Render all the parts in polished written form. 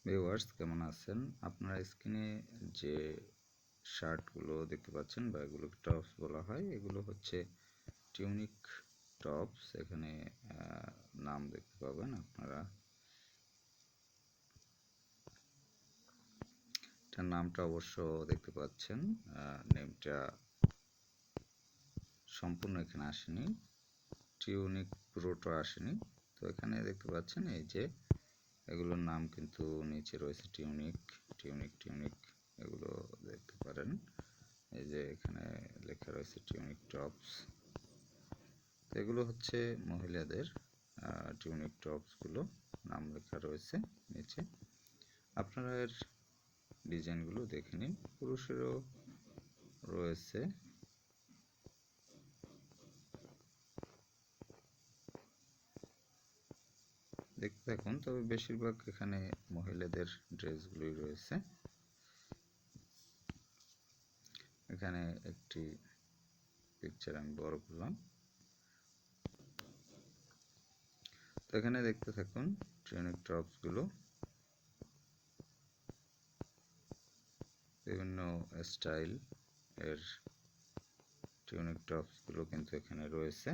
Viewers কেমন আছেন? আপনারা স্ক্রিনে যে শার্টগুলো দেখতে পাচ্ছেন বা এগুলোকে টপস বলা হয়, এগুলো হচ্ছে টিউনিক টপস। এখানে নাম দেখতে পাবেন আপনারা। এটার নামটা অবশ্য দেখতে পাচ্ছেন, নেমটা সম্পূর্ণ এখানে আসেনি, টিউনিক পুরোটা আসেনি। তো এখানে দেখতে পাচ্ছেন এই যে এগুলোর নাম কিন্তু নিচে রয়েছে টিউনিক টিউনিক টিউনিক, এগুলো দেখতে পারেন। এই যে এখানে লেখা রয়েছে টিউনিক টপস। তো এগুলো হচ্ছে মহিলাদের টিউনিক টপসগুলো নাম লেখা রয়েছে নিচে। আপনারা এর ডিজাইনগুলো দেখে নিন। পুরুষেরও রয়েছে। দেখতে থাকুন, তবে বেশিরভাগ এখানে মহিলাদের ড্রেসগুলোই রয়েছে। এখানে একটি পিকচার আমি বড় করলাম। তো এখানে দেখতে থাকুন টিউনিক টপসগুলো, বিভিন্ন স্টাইল এর টিউনিক টপসগুলো কিন্তু এখানে রয়েছে।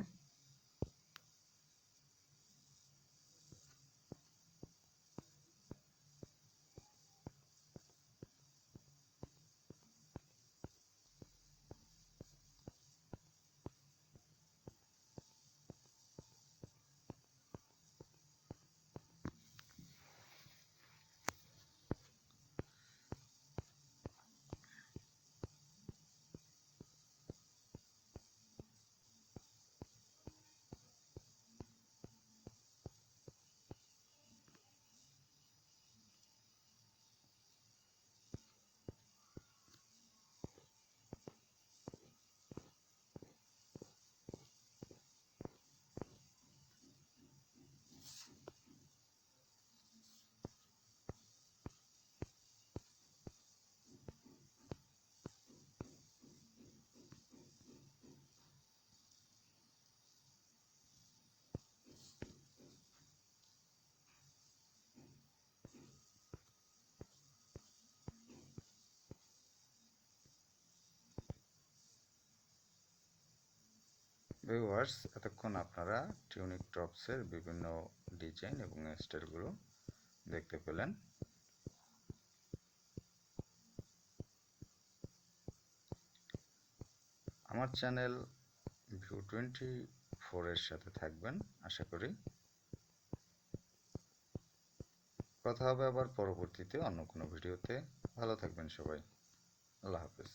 ভিউয়ার্স, এতক্ষণ আপনারা টিউনিক টপসের বিভিন্ন ডিজাইন এবং স্টাইলগুলো দেখতে পেলেন। আমার চ্যানেল ভিউ24 এর সাথে থাকবেন আশা করি। কথা হবে আবার পরবর্তীতে অন্য কোনো ভিডিওতে। ভালো থাকবেন সবাই। আল্লাহ হাফেজ।